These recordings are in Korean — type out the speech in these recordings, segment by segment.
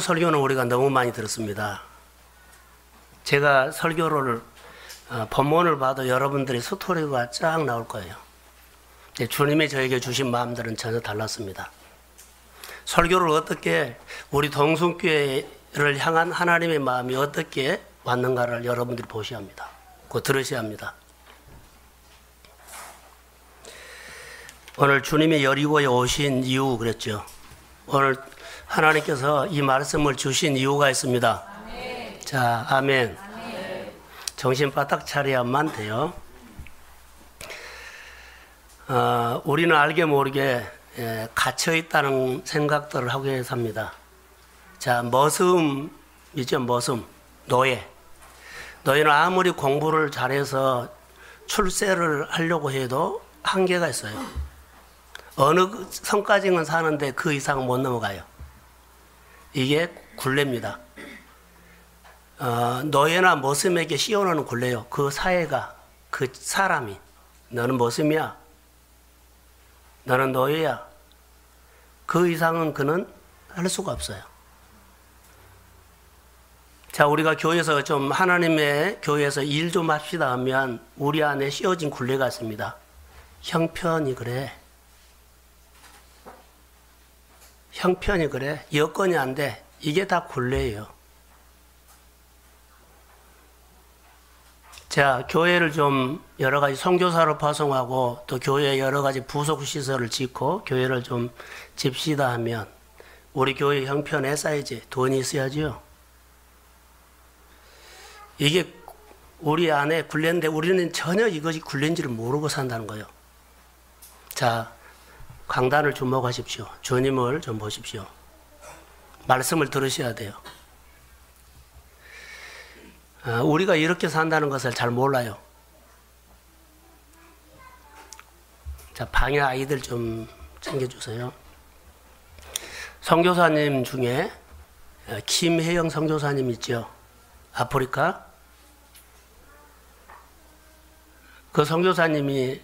설교는 우리가 너무 많이 들었습니다. 제가 설교를 본문을 봐도 여러분들의 스토리가 쫙 나올 거예요. 주님이 저에게 주신 마음들은 전혀 달랐습니다. 설교를 어떻게 우리 동순교회를 향한 하나님의 마음이 어떻게 왔는가를 여러분들이 보셔야 합니다. 그거 들으셔야 합니다. 오늘 주님이 여리고에 오신 이유 그랬죠. 오늘 하나님께서 이 말씀을 주신 이유가 있습니다. 아멘. 자, 아멘. 아멘. 정신 바짝 차려야만 돼요. 우리는 알게 모르게 갇혀있다는 생각들을 하게 삽니다. 자, 머슴이죠, 머슴. 노예. 노예는 아무리 공부를 잘해서 출세를 하려고 해도 한계가 있어요. 어느 선까지는 사는데 그 이상은 못 넘어가요. 이게 굴레입니다. 노예나 머슴에게 씌워놓는 굴레요. 그 사회가, 그 사람이. 너는 머슴이야. 너는 노예야. 그 이상은 그는 할 수가 없어요. 자, 우리가 교회에서 좀 하나님의 교회에서 일 좀 합시다 하면 우리 안에 씌워진 굴레가 있습니다. 형편이 그래. 형편이 그래. 여건이 안 돼. 이게 다 굴레예요. 자, 교회를 좀 여러 가지 선교사로 파송하고 또 교회에 여러 가지 부속 시설을 짓고 교회를 좀 집시다 하면 우리 교회 형편에 쌓이지. 돈이 있어야지요. 이게 우리 안에 굴레인데 우리는 전혀 이것이 굴레인지를 모르고 산다는 거예요. 자, 강단을 주목하십시오. 주님을 좀 보십시오. 말씀을 들으셔야 돼요. 우리가 이렇게 산다는 것을 잘 몰라요. 자, 방에 아이들 좀 챙겨주세요. 선교사님 중에 김혜영 선교사님 있죠? 아프리카. 그 선교사님이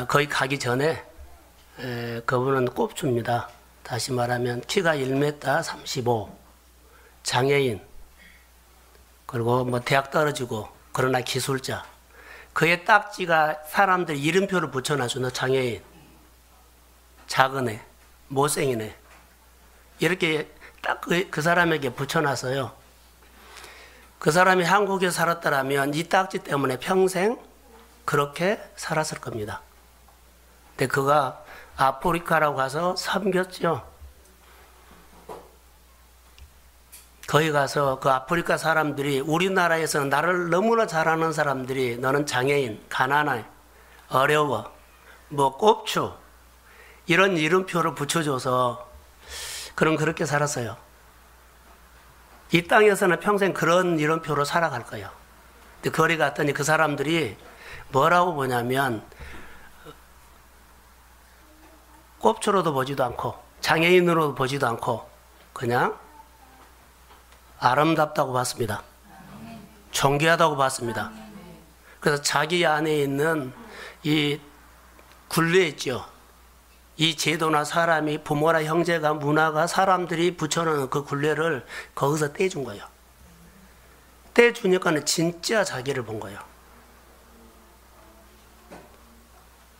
거기 가기 전에 그분은 꼽줍니다. 다시 말하면 키가 1m 35, 장애인, 그리고 뭐 대학 떨어지고 그러나 기술자. 그의 딱지가 사람들 이름표를 붙여놔줘. 너 장애인, 작은 애, 못생긴 애. 이렇게 딱 그 사람에게 붙여놨어요. 그 사람이 한국에 살았더라면 이 딱지 때문에 평생 그렇게 살았을 겁니다. 근데 그가 아프리카라고 가서 섬겼죠. 거기 가서 그 아프리카 사람들이 우리나라에서는 나를 너무나 잘 아는 사람들이 너는 장애인, 가난해, 어려워, 뭐 꼽추 이런 이름표를 붙여줘서 그는 그렇게 살았어요. 이 땅에서는 평생 그런 이름표로 살아갈 거예요. 근데 거리 갔더니 그 사람들이 뭐라고 보냐면 꼽추로도 보지도 않고 장애인으로도 보지도 않고 그냥 아름답다고 봤습니다. 존귀하다고 봤습니다. 그래서 자기 안에 있는 이 굴레 있죠. 이 제도나 사람이 부모나 형제가 문화가 사람들이 붙여놓은 그 굴레를 거기서 떼준 거예요. 떼주니까는 진짜 자기를 본 거예요.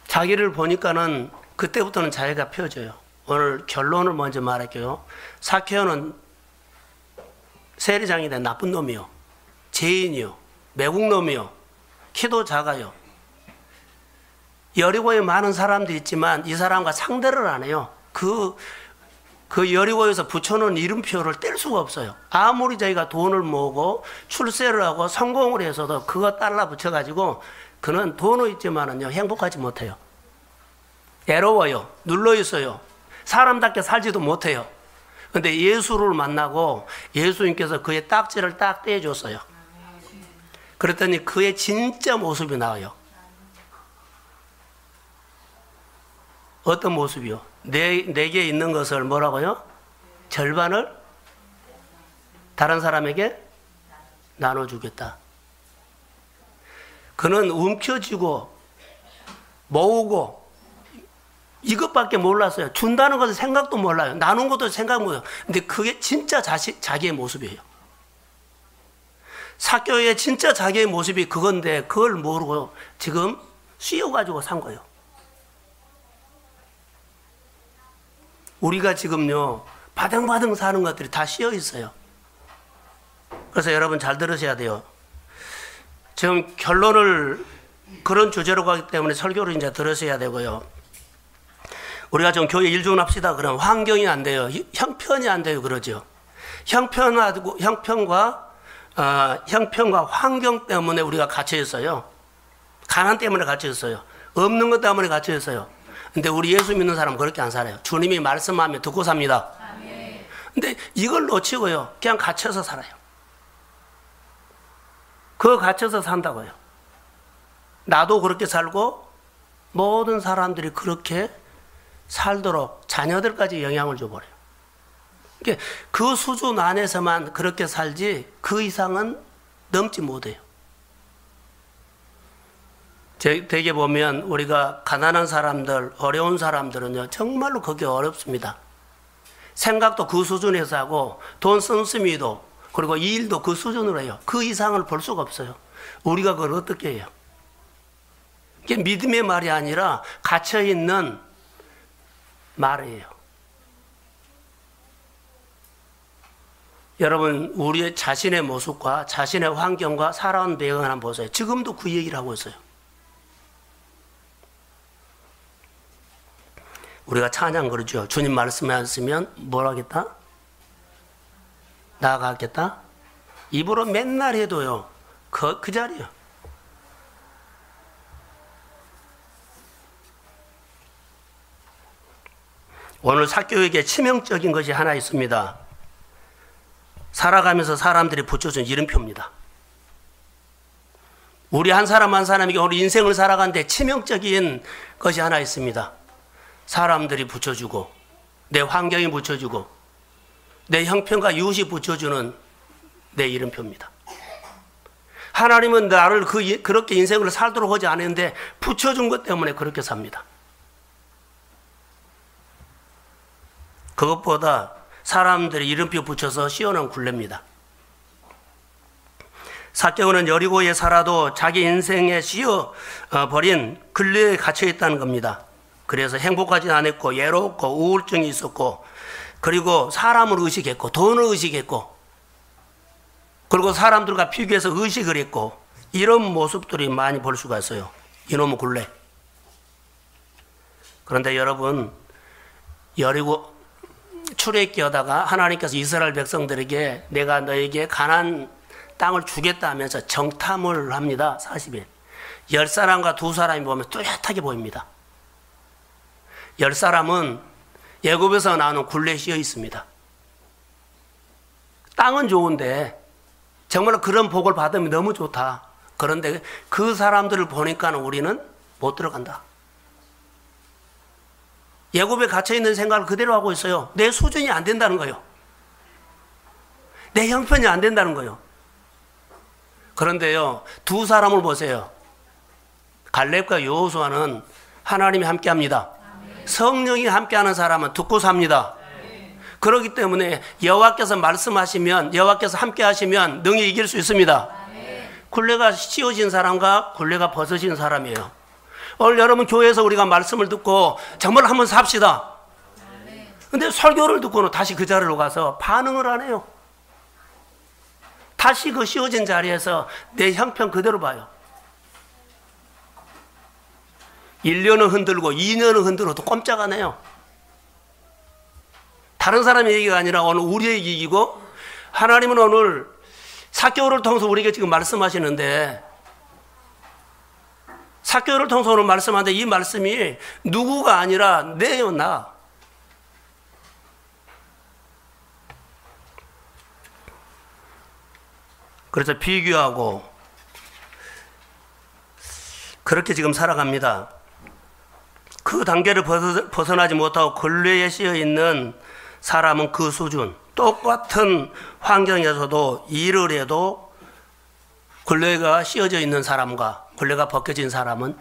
자기를 보니까는 그때부터는 자기가 펴져요. 오늘 결론을 먼저 말할게요. 사케오는 세리장이 된 나쁜 놈이요. 죄인이요. 매국놈이요. 키도 작아요. 여리고에 많은 사람들이 있지만 이 사람과 상대를 안 해요. 그 여리고에서 붙여놓은 이름표를 뗄 수가 없어요. 아무리 자기가 돈을 모으고 출세를 하고 성공을 해서도 그거 달라 붙여가지고 그는 돈은 있지만은요, 행복하지 못해요. 외로워요. 눌러있어요. 사람답게 살지도 못해요. 근데 예수를 만나고 예수님께서 그의 딱지를 딱 떼줬어요. 그랬더니 그의 진짜 모습이 나와요. 어떤 모습이요? 내게 있는 것을 뭐라고요? 절반을 다른 사람에게 나눠주겠다. 그는 움켜쥐고 모으고 이것밖에 몰랐어요. 준다는 것은 생각도 몰라요. 나눈 것도 생각 못해요. 근데 그게 진짜 자기의 모습이에요. 사교의 진짜 자기의 모습이 그건데 그걸 모르고 지금 씌워가지고 산 거예요. 우리가 지금요 바등바등 사는 것들이 다 씌어 있어요. 그래서 여러분 잘 들으셔야 돼요. 지금 결론을 그런 주제로 가기 때문에 설교를 이제 들으셔야 되고요. 우리가 좀 교회 일존합시다. 그럼 환경이 안 돼요. 형편이 안 돼요. 그러죠. 형편과 환경 때문에 우리가 갇혀 있어요. 가난 때문에 갇혀 있어요. 없는 것 때문에 갇혀 있어요. 근데 우리 예수 믿는 사람은 그렇게 안 살아요. 주님이 말씀하면 듣고 삽니다. 근데 이걸 놓치고요. 그냥 갇혀서 살아요. 그거 갇혀서 산다고요. 나도 그렇게 살고 모든 사람들이 그렇게 살도록 자녀들까지 영향을 줘버려요. 그러니까 그 수준 안에서만 그렇게 살지 그 이상은 넘지 못해요. 되게 보면 우리가 가난한 사람들, 어려운 사람들은요 정말로 그게 어렵습니다. 생각도 그 수준에서 하고 돈 씀씀이도 그리고 이 일도 그 수준으로 해요. 그 이상을 볼 수가 없어요. 우리가 그걸 어떻게 해요? 이게 믿음의 말이 아니라 갇혀있는 말이에요. 여러분 우리의 자신의 모습과 자신의 환경과 살아온 배경을 한번 보세요. 지금도 그 얘기를 하고 있어요. 우리가 찬양 그러죠. 주님 말씀하시면 뭘 하겠다? 나아가겠다? 입으로 맨날 해도요. 그 자리요. 오늘 사교육에 치명적인 것이 하나 있습니다. 살아가면서 사람들이 붙여준 이름표입니다. 우리 한 사람 한 사람에게 오늘 인생을 살아가는데 치명적인 것이 하나 있습니다. 사람들이 붙여주고 내 환경이 붙여주고 내 형편과 이웃이 붙여주는 내 이름표입니다. 하나님은 나를 그렇게 인생을 살도록 하지 않았는데 붙여준 것 때문에 그렇게 삽니다. 그것보다 사람들이 이름표 붙여서 씌워놓은 굴레입니다. 삭개오는 여리고에 살아도 자기 인생에 씌워버린 굴레에 갇혀있다는 겁니다. 그래서 행복하지 않았고 외롭고 우울증이 있었고 그리고 사람을 의식했고 돈을 의식했고 그리고 사람들과 비교해서 의식을 했고 이런 모습들이 많이 볼 수가 있어요. 이놈의 굴레. 그런데 여러분 여리고 출애굽하다가 하나님께서 이스라엘 백성들에게 내가 너에게 가나안 땅을 주겠다 하면서 정탐을 합니다. 40일. 10사람과 2사람이 보면 뚜렷하게 보입니다. 10사람은 애굽에서 나오는 굴레에 씌어 있습니다. 땅은 좋은데 정말로 그런 복을 받으면 너무 좋다. 그런데 그 사람들을 보니까 우리는 못 들어간다. 애굽에 갇혀있는 생각을 그대로 하고 있어요. 내 수준이 안 된다는 거예요. 내 형편이 안 된다는 거예요. 그런데요 2사람을 보세요. 갈렙과 여호수아는 하나님이 함께합니다. 성령이 함께하는 사람은 듣고 삽니다. 그렇기 때문에 여호와께서 말씀하시면 여호와께서 함께하시면 능히 이길 수 있습니다. 굴레가 씌워진 사람과 굴레가 벗어진 사람이에요. 오늘 여러분 교회에서 우리가 말씀을 듣고 정말 한번 삽시다. 근데 설교를 듣고는 다시 그 자리로 가서 반응을 안 해요. 다시 그 씌워진 자리에서 내 형편 그대로 봐요. 1년은 흔들고 2년은 흔들어도 꼼짝 안 해요. 다른 사람의 얘기가 아니라 오늘 우리의 얘기고 하나님은 오늘 사교를 통해서 우리에게 지금 말씀하시는데 사교를 통해서 오늘 말씀하는데 이 말씀이 누구가 아니라 내요 나. 그래서 비교하고 그렇게 지금 살아갑니다. 그 단계를 벗어나지 못하고 굴레에 씌어 있는 사람은 그 수준, 똑같은 환경에서도 일을 해도 굴레가 씌어져 있는 사람과 굴레가 벗겨진 사람은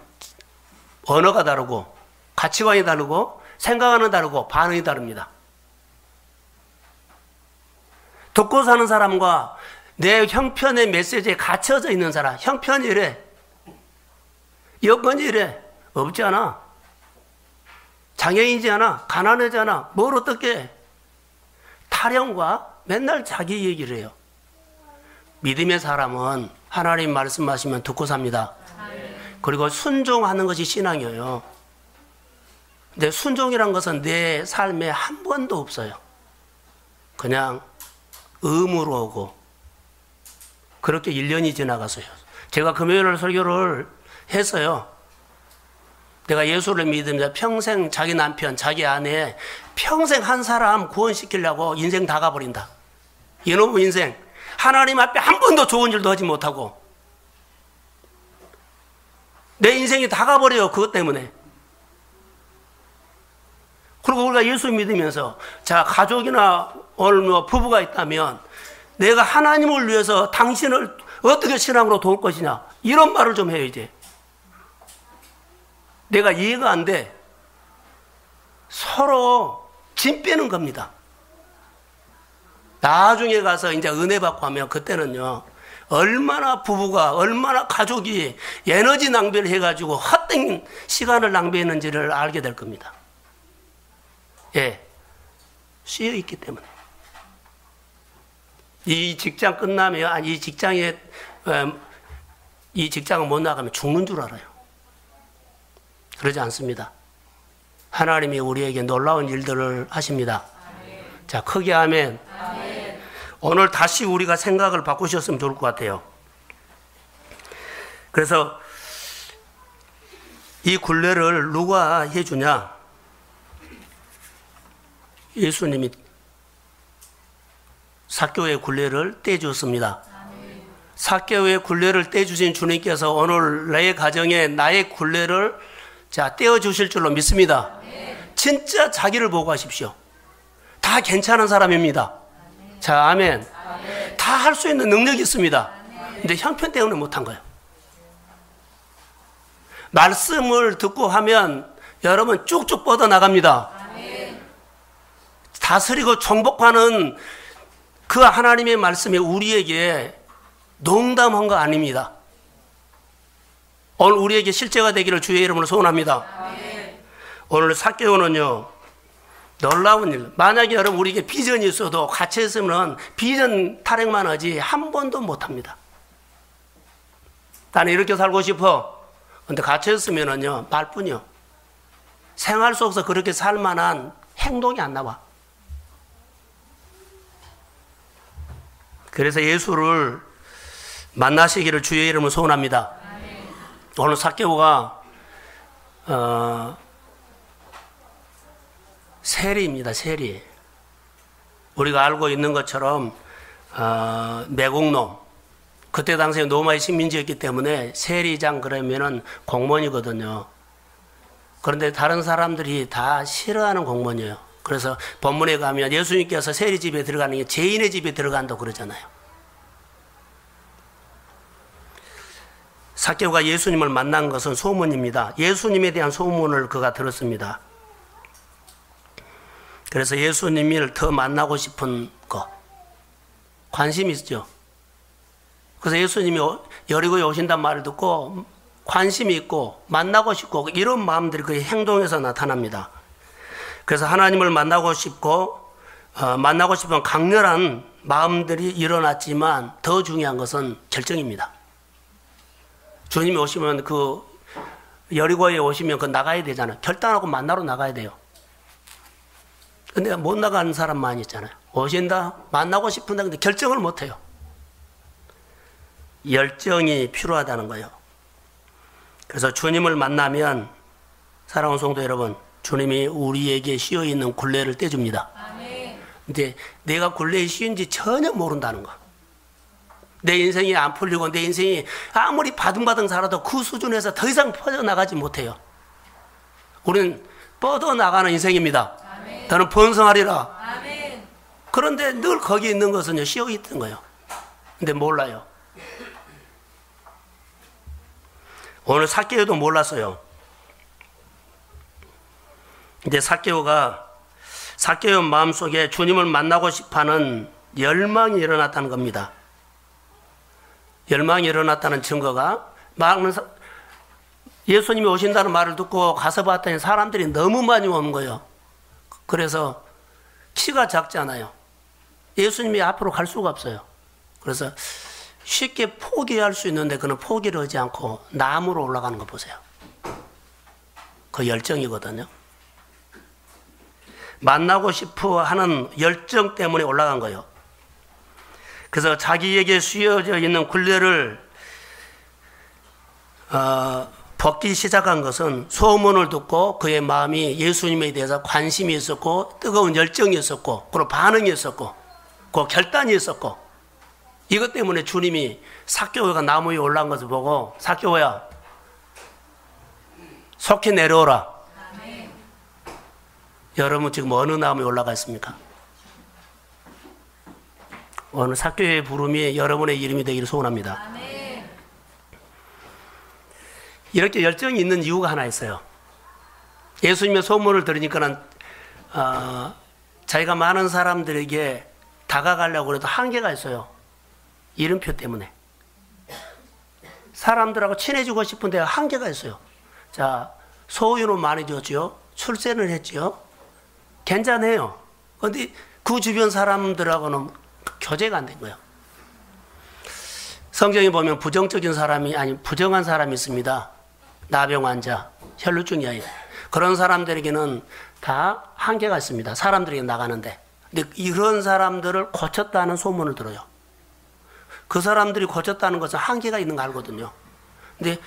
언어가 다르고 가치관이 다르고 생각은 다르고 반응이 다릅니다. 듣고 사는 사람과 내 형편의 메시지에 갇혀져 있는 사람, 형편이 이래, 여건이 이래, 없지 않아. 장애인이지 않아. 가난하지 않아. 뭘 어떻게 해? 타령과 맨날 자기 얘기를 해요. 믿음의 사람은 하나님 말씀하시면 듣고 삽니다. 그리고 순종하는 것이 신앙이에요. 근데 순종이란 것은 내 삶에 한 번도 없어요. 그냥 의무로 오고 그렇게 1년이 지나갔어요. 제가 금요일 설교를 했어요. 내가 예수를 믿으면서 평생 자기 남편, 자기 아내 평생 한 사람 구원시키려고 인생 다 가버린다. 이놈의 인생 하나님 앞에 한 번도 좋은 일도 하지 못하고 내 인생이 다 가버려요. 그것 때문에. 그리고 우리가 예수 믿으면서 자 가족이나 오늘 뭐 부부가 있다면 내가 하나님을 위해서 당신을 어떻게 신앙으로 도울 것이냐 이런 말을 좀 해요. 이제 내가 이해가 안 돼. 서로 짐 빼는 겁니다. 나중에 가서 이제 은혜 받고 하면 그때는요 얼마나 부부가 얼마나 가족이 에너지 낭비를 해가지고 헛된 시간을 낭비했는지를 알게 될 겁니다. 예, 씌여 있기 때문에. 이 직장 끝나면 이 직장을 못 나가면 죽는 줄 알아요. 그러지 않습니다. 하나님이 우리에게 놀라운 일들을 하십니다. 아멘. 자, 크게 아멘. 아멘. 오늘 다시 우리가 생각을 바꾸셨으면 좋을 것 같아요. 그래서 이 굴레를 누가 해주냐? 예수님이 삭개오의 굴레를 떼주었습니다. 삭개오의 굴레를 떼주신 주님께서 오늘 내 가정에 나의 굴레를 떼어주실 줄로 믿습니다. 진짜 자기를 보고 하십시오. 다 괜찮은 사람입니다. 자, 아멘. 다 할 수 있는 능력이 있습니다. 근데 형편 때문에 못한 거예요. 말씀을 듣고 하면 여러분 쭉쭉 뻗어나갑니다. 다스리고 정복하는 그 하나님의 말씀이 우리에게 농담한 거 아닙니다. 오늘 우리에게 실제가 되기를 주의 이름으로 소원합니다. 아멘. 오늘 삭개오는요 놀라운 일. 만약에 여러분 우리에게 비전이 있어도 갇혀 있으면 비전 타령만 하지 한 번도 못합니다. 나는 이렇게 살고 싶어. 근데 갇혀 있으면은요 말뿐이요. 생활 속에서 그렇게 살 만한 행동이 안 나와. 그래서 예수를 만나시기를 주의 이름으로 소원합니다. 오늘 삭개오가 세리입니다. 세리. 우리가 알고 있는 것처럼 내곡놈. 그때 당시에 로마의 식민지였기 때문에 세리장 그러면은 공무원이거든요. 그런데 다른 사람들이 다 싫어하는 공무원이에요. 그래서 본문에 가면 예수님께서 세리 집에 들어가는 게 죄인의 집에 들어간다고 그러잖아요. 삭개오가 예수님을 만난 것은 소문입니다. 예수님에 대한 소문을 그가 들었습니다. 그래서 예수님을 더 만나고 싶은 것, 관심이 있죠. 그래서 예수님이 여리고에 오신단 말을 듣고 관심이 있고 만나고 싶고 이런 마음들이 그의 행동에서 나타납니다. 그래서 하나님을 만나고 싶고 만나고 싶은 강렬한 마음들이 일어났지만 더 중요한 것은 결정입니다. 주님이 오시면 그 여리고에 오시면 그 나가야 되잖아요. 결단하고 만나러 나가야 돼요. 근데 못 나가는 사람 많이 있잖아요. 오신다, 만나고 싶은데 근데 결정을 못 해요. 열정이 필요하다는 거예요. 그래서 주님을 만나면 사랑하는 성도 여러분, 주님이 우리에게 씌어 있는 굴레를 떼줍니다. 근데 내가 굴레에 씌인지 전혀 모른다는 거. 내 인생이 안 풀리고 내 인생이 아무리 바둥바둥 살아도 그 수준에서 더 이상 퍼져나가지 못해요. 우리는 뻗어나가는 인생입니다. 아멘. 너는 번성하리라. 아멘. 그런데 늘 거기 있는 것은 씌어 있던 거예요. 근데 몰라요. 오늘 삭개오도 몰랐어요. 이제 삭개오 마음속에 주님을 만나고 싶어하는 열망이 일어났다는 겁니다. 열망이 일어났다는 증거가 예수님이 오신다는 말을 듣고 가서 봤더니 사람들이 너무 많이 오는 거예요. 그래서 키가 작잖아요. 예수님이 앞으로 갈 수가 없어요. 그래서 쉽게 포기할 수 있는데 그는 포기를 하지 않고 나무로 올라가는 거 보세요. 그 열정이거든요. 만나고 싶어 하는 열정 때문에 올라간 거예요. 그래서 자기에게 씌워져 있는 굴레를 벗기 시작한 것은 소문을 듣고 그의 마음이 예수님에 대해서 관심이 있었고 뜨거운 열정이 있었고 그리고 반응이 있었고 그 결단이 있었고 이것 때문에 주님이 삭개오가 나무 위에 올라온 것을 보고 삭개오야 속히 내려오라. 아멘. 여러분 지금 어느 나무에 올라가 있습니까? 오늘 삭개오의 부름이 여러분의 이름이 되기를 소원합니다. 아멘. 이렇게 열정이 있는 이유가 하나 있어요. 예수님의 소문을 들으니까는 자기가 많은 사람들에게 다가가려고 해도 한계가 있어요. 이름표 때문에. 사람들하고 친해지고 싶은데 한계가 있어요. 자, 소유는 많이 줬죠. 출세는 했죠. 괜찮아요. 그런데 그 주변 사람들하고는 교제가 안 된 거예요. 성경에 보면 부정적인 사람이 아니 부정한 사람이 있습니다. 나병 환자, 혈루증 여인. 그런 사람들에게는 다 한계가 있습니다. 사람들에게 나가는데. 근데 이런 사람들을 고쳤다는 소문을 들어요. 그 사람들이 고쳤다는 것은 한계가 있는 거 알거든요. 근데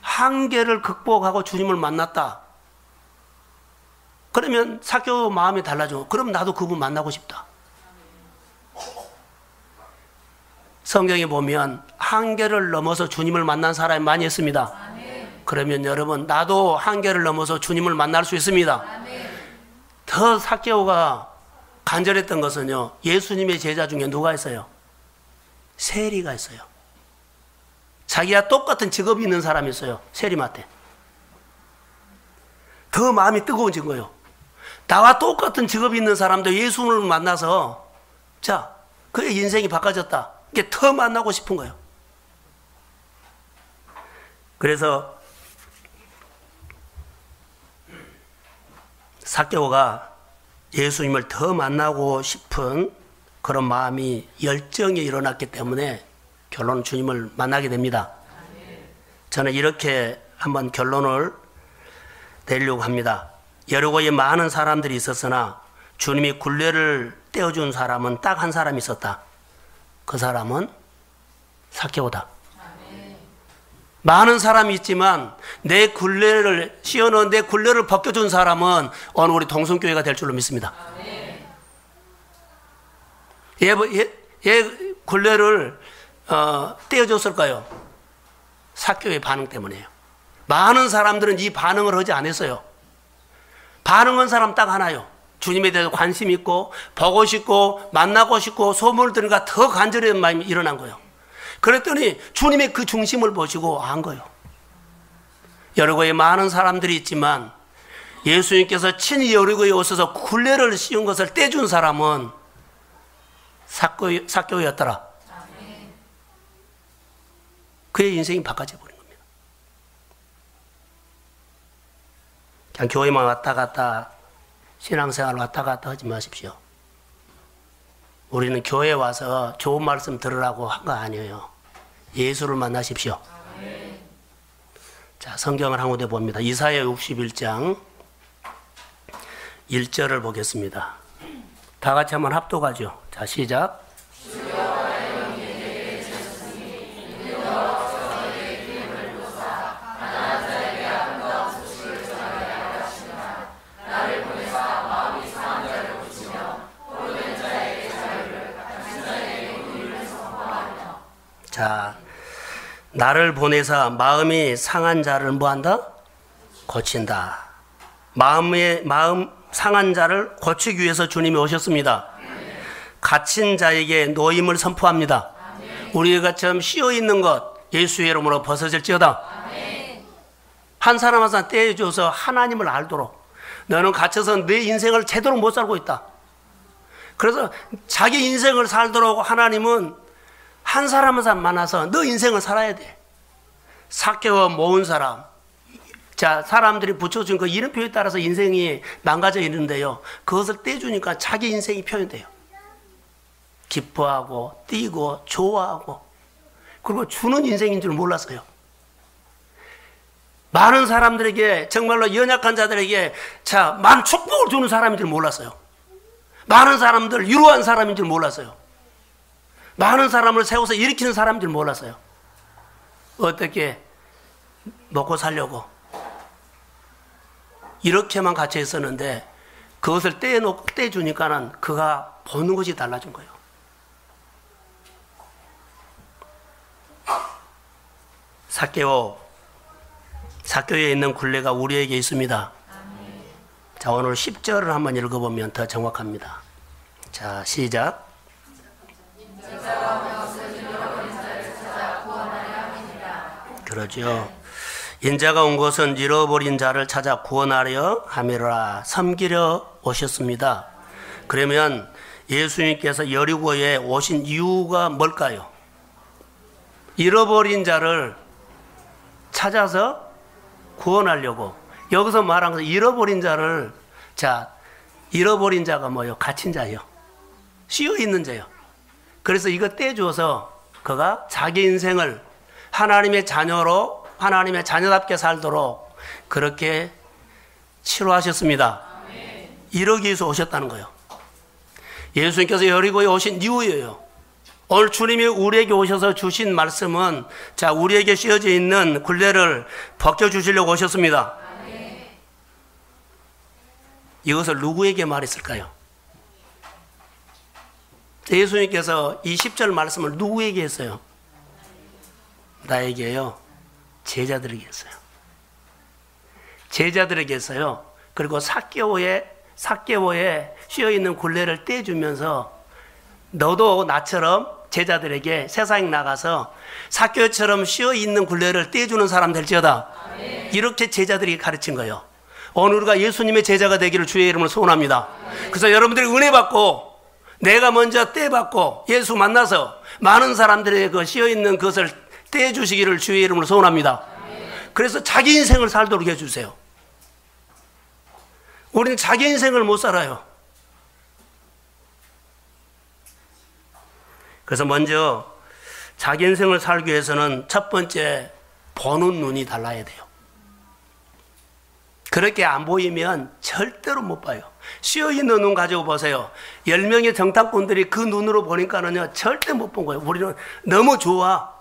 한계를 극복하고 주님을 만났다. 그러면 삭개오 마음이 달라져. 그럼 나도 그분 만나고 싶다. 성경에 보면 한계를 넘어서 주님을 만난 사람이 많이 있습니다. 그러면 여러분 나도 한계를 넘어서 주님을 만날 수 있습니다. 더 삭개오가 간절했던 것은요. 예수님의 제자 중에 누가 있어요? 세리가 있어요. 자기와 똑같은 직업이 있는 사람이 있어요. 세리한테. 더 마음이 뜨거워진 거예요. 나와 똑같은 직업이 있는 사람도 예수를 만나서 자, 그의 인생이 바꿔졌다. 이게 더 만나고 싶은 거예요. 그래서 삭개오가 예수님을 더 만나고 싶은 그런 마음이 열정이 일어났기 때문에 결론은 주님을 만나게 됩니다. 저는 이렇게 한번 결론을 내려고 합니다. 여리고에 많은 사람들이 있었으나 주님이 굴레를 떼어준 사람은 딱 한 사람이 있었다. 그 사람은 삭개오다. 많은 사람이 있지만 내 굴레를 씌워놓은 내 굴레를 벗겨준 사람은 오늘 우리 동성교회가 될 줄로 믿습니다. 얘 굴레를 떼어줬을까요? 삭개오의 반응 때문이에요. 많은 사람들은 이 반응을 하지 않았어요. 반응한 사람 딱 하나요. 주님에 대해서 관심 있고 보고 싶고 만나고 싶고 소문을 들으니까 더 간절한 마음이 일어난 거예요. 그랬더니 주님의 그 중심을 보시고 안 거예요. 여리고에 많은 사람들이 있지만 예수님께서 친히 여리고에 오셔서 굴레를 씌운 것을 떼준 사람은 삭개오였더라. 그의 인생이 바꿔져 버린 겁니다. 그냥 교회만 왔다 갔다 신앙생활 왔다 갔다 하지 마십시오. 우리는 교회에 와서 좋은 말씀 들으라고 한 거 아니에요. 예수를 만나십시오. 자, 성경을 한 군데 봅니다. 이사야 61장 1절을 보겠습니다. 다 같이 한번 합독하죠. 자, 시작. 자, 나를 보내사 마음이 상한 자를 뭐한다? 고친다. 마음 상한 자를 고치기 위해서 주님이 오셨습니다. 갇힌 자에게 노임을 선포합니다. 우리가 처음 씌어있는 것 예수의 이름으로 벗어질지어다. 한 사람 한 사람 떼어줘서 하나님을 알도록 너는 갇혀서 내 인생을 제대로 못 살고 있다. 그래서 자기 인생을 살도록 하나님은 한 사람 한 사람 만나서 너 인생을 살아야 돼. 삭개와 모은 사람. 자, 사람들이 붙여준 그 이름표에 따라서 인생이 망가져 있는데요. 그것을 떼주니까 자기 인생이 표현돼요. 기뻐하고, 뛰고, 좋아하고, 그리고 주는 인생인 줄 몰랐어요. 많은 사람들에게, 정말로 연약한 자들에게, 자, 많은 축복을 주는 사람인 줄 몰랐어요. 많은 사람들, 위로한 사람인 줄 몰랐어요. 많은 사람을 세워서 일으키는 사람인 줄 몰랐어요. 어떻게 먹고 살려고. 이렇게만 갇혀 있었는데, 그것을 떼주니까는 그가 보는 것이 달라진 거예요. 삭개오에 있는 굴레가 우리에게 있습니다. 자, 오늘 10절을 한번 읽어보면 더 정확합니다. 자, 시작. 그러죠. 인자가 온 것은 잃어버린 자를 찾아 구원하려 함이라. 섬기려 오셨습니다. 그러면 예수님께서 여리고에 오신 이유가 뭘까요? 잃어버린 자를 찾아서 구원하려고. 여기서 말한 것은 잃어버린 자를, 자, 잃어버린 자가 뭐예요? 갇힌 자예요. 씌어 있는 자예요. 그래서 이거 떼줘서 그가 자기 인생을 하나님의 자녀로, 하나님의 자녀답게 살도록 그렇게 치료하셨습니다. 이러기 위해서 오셨다는 거예요. 예수님께서 여리고에 오신 이유예요. 오늘 주님이 우리에게 오셔서 주신 말씀은, 자, 우리에게 씌어져 있는 굴레를 벗겨주시려고 오셨습니다. 이것을 누구에게 말했을까요? 예수님께서 이 10절 말씀을 누구에게 했어요? 나에게요. 제자들에게 했어요. 제자들에게 했어요. 그리고 삭개오에 씌어있는 굴레를 떼주면서 너도 나처럼 제자들에게 세상에 나가서 삭개오처럼 씌어있는 굴레를 떼주는 사람 될지어다. 이렇게 제자들이 가르친 거예요. 오늘 우리가 예수님의 제자가 되기를 주의 이름으로 소원합니다. 그래서 여러분들이 은혜 받고 내가 먼저 떼받고 예수 만나서 많은 사람들의 그 씌어있는 것을 떼주시기를 주의 이름으로 소원합니다. 그래서 자기 인생을 살도록 해주세요. 우리는 자기 인생을 못 살아요. 그래서 먼저 자기 인생을 살기 위해서는 첫 번째 보는 눈이 달라야 돼요. 그렇게 안 보이면 절대로 못 봐요. 씌어있는 눈 가지고 보세요. 10명의 정탐꾼들이 그 눈으로 보니까는요 절대 못 본 거예요. 우리는 너무 좋아,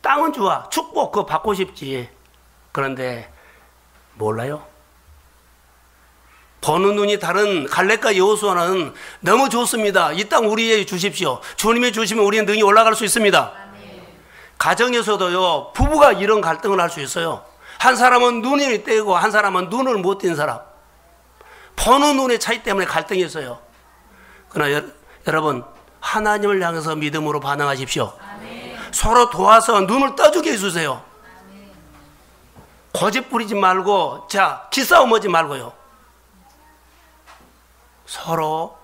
땅은 좋아, 축복 그거 받고 싶지. 그런데 몰라요. 보는 눈이 다른 갈렙과 여호수아는 너무 좋습니다. 이 땅 우리에게 주십시오. 주님이 주시면 우리는 능히 올라갈 수 있습니다. 가정에서도요 부부가 이런 갈등을 할 수 있어요. 한 사람은 눈이 떼고 한 사람은 눈을 못 띈 사람. 보는 눈의 차이 때문에 갈등이 있어요. 그러나 여러분 하나님을 향해서 믿음으로 반응하십시오. 서로 도와서 눈을 떠주게 해주세요. 고집 부리지 말고, 자, 기싸움하지 말고요. 서로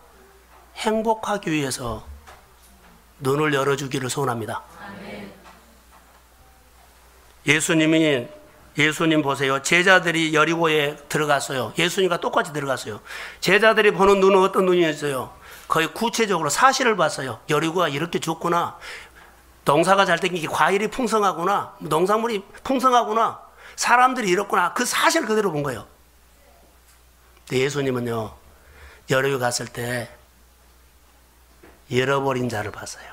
행복하기 위해서 눈을 열어주기를 소원합니다. 예수님 보세요. 제자들이 여리고에 들어갔어요. 예수님과 똑같이 들어갔어요. 제자들이 보는 눈은 어떤 눈이었어요? 거의 구체적으로 사실을 봤어요. 여리고가 이렇게 좋구나. 농사가 잘 된 게 과일이 풍성하구나. 농산물이 풍성하구나. 사람들이 이렇구나. 그 사실 그대로 본 거예요. 근데 예수님은요, 여리고 갔을 때 잃어버린 자를 봤어요.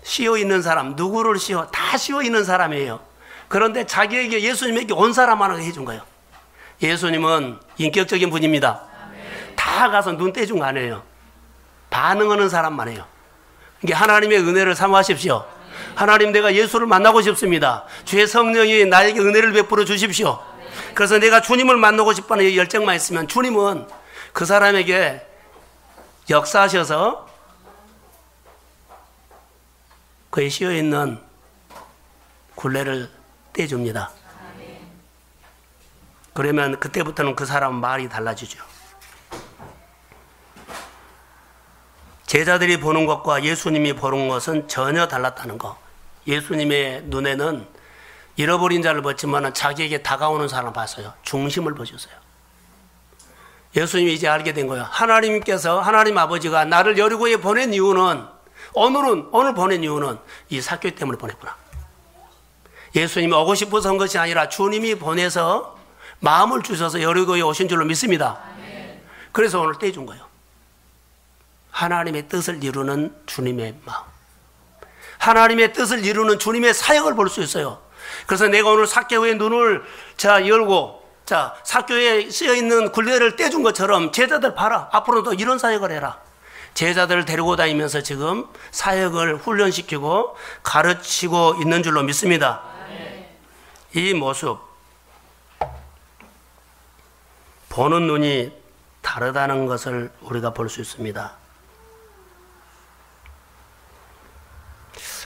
씌어 있는 사람, 누구를 씌어? 다 씌어 있는 사람이에요. 그런데 자기에게, 예수님에게 온 사람 하나 해준 거예요. 예수님은 인격적인 분입니다. 다 가서 눈 떼준 거 아니에요. 반응하는 사람만 해요. 그러니까 하나님의 은혜를 사모하십시오. 하나님, 내가 예수를 만나고 싶습니다. 주의 성령이 나에게 은혜를 베풀어 주십시오. 그래서 내가 주님을 만나고 싶다는 열정만 있으면 주님은 그 사람에게 역사하셔서 그에 씌어 있는 굴레를 떼줍니다. 그러면 그때부터는 그 사람은 말이 달라지죠. 제자들이 보는 것과 예수님이 보는 것은 전혀 달랐다는 거. 예수님의 눈에는 잃어버린 자를 봤지만 자기에게 다가오는 사람을 봤어요. 중심을 보셨어요. 예수님이 이제 알게 된 거예요. 하나님 아버지가 나를 여리고에 보낸 이유는, 오늘 보낸 이유는 이 삭개오 때문에 보냈구나. 예수님이 오고 싶어서 한 것이 아니라 주님이 보내서 마음을 주셔서 여리고에 오신 줄로 믿습니다. 그래서 오늘 떼준 거예요. 하나님의 뜻을 이루는 주님의 마음. 하나님의 뜻을 이루는 주님의 사역을 볼 수 있어요. 그래서 내가 오늘 삭개오의 눈을 열고, 삭개오에 쓰여있는 굴레를 떼준 것처럼 제자들 봐라. 앞으로도 이런 사역을 해라. 제자들을 데리고 다니면서 지금 사역을 훈련시키고 가르치고 있는 줄로 믿습니다. 이 모습, 보는 눈이 다르다는 것을 우리가 볼 수 있습니다.